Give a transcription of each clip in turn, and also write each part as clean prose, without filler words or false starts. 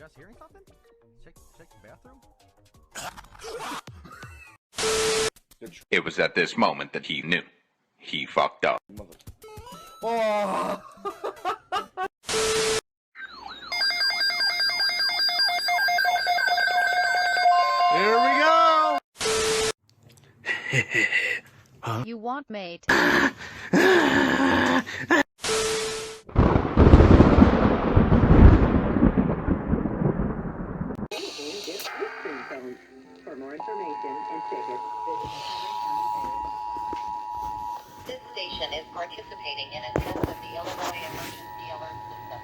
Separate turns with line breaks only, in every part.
you guys hearing something? Check the bathroom.
It was at this moment that he knew. He fucked up.
Oh! Here we go!
Huh? You want mate?
For more information and tickets, this station is participating in a test of the Illinois Emergency Alert System.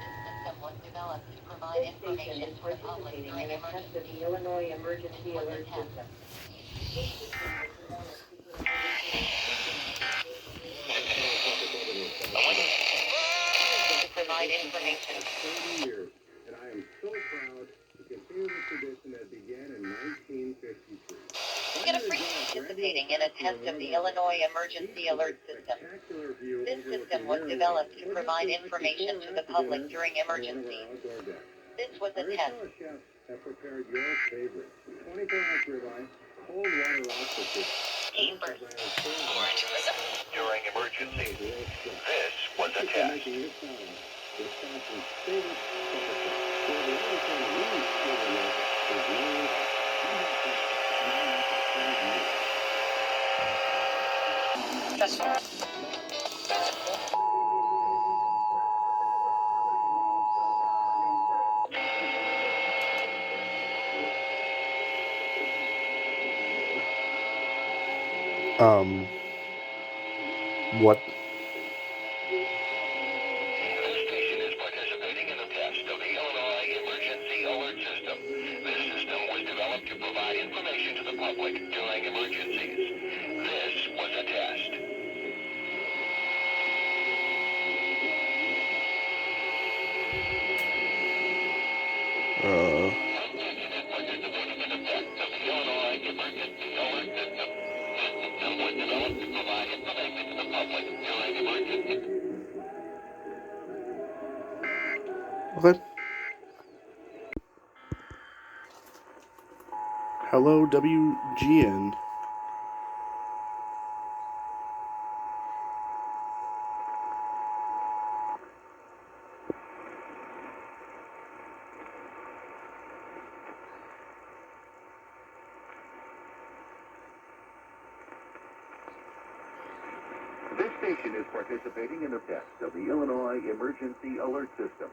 This system was developed to provide information to the public during emergency. Illinois Emergency Alert System. To provide information.
30 years, and I am so proud to continue the tradition that began in 1953.
Participating in a test of the Illinois Emergency Alert System. This system was developed to provide information to the public during emergencies. This was a test.
Our chefs have prepared your favorite 24-ounce ribeye, cold water lobster soup.
Chambers.
For tourism. During emergencies. This was a test.
Wisconsin's favorite supper club. So the only thing we overlook is noise.
What?
This station is participating in a test of the Illinois Emergency Alert System. This system was developed to provide information to the public during emergencies. This was a test. Participating in a test of the Illinois Emergency Alert System. This system was developed to provide information to the public during emergencies.
Okay. Hello, WGN.
This station is participating in a test of the Illinois Emergency Alert System.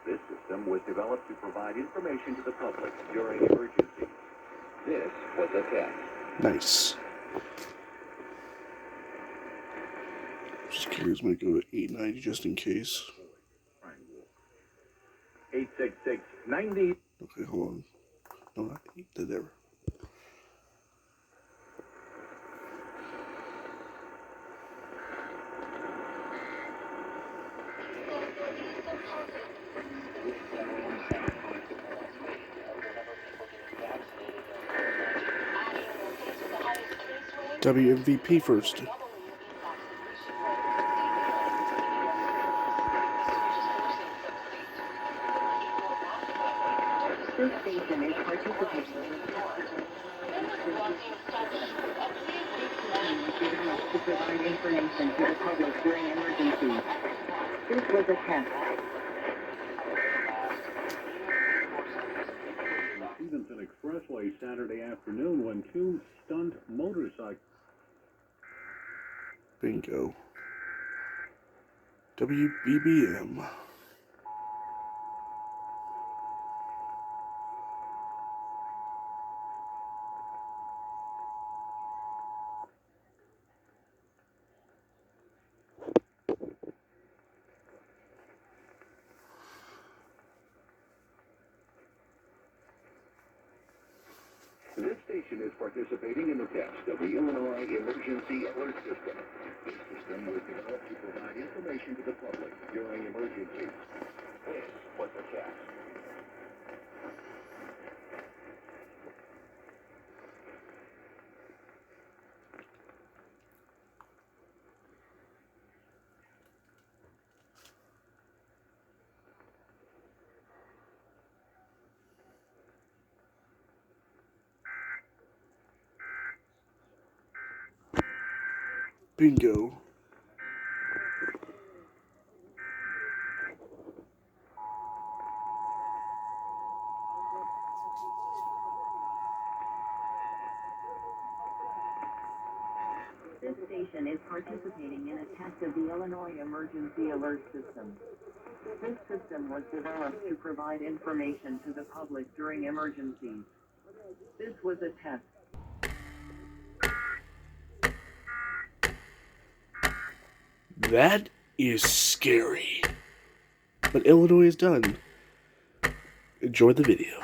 This system was developed to provide information to the public during emergencies. This was a test.
Nice. Just curious, I'm gonna go to 890 just in case.
866-90.
Okay, hold on. No, not 8, there. WMVP first.
This station is participating in a test to provide information to the public during emergencies. This was a test.
Stevenson Expressway Saturday afternoon when two stunt motorcycles.
Bingo. WBBM.
This station is participating in the test of the Illinois Emergency Alert System. This system was developed to provide information to the public during emergencies. This was a test.
Bingo.
This station is participating in a test of the Illinois Emergency Alert System. This system was developed to provide information to the public during emergencies. This was a test.
That is scary. But Illinois is done. Enjoy the video.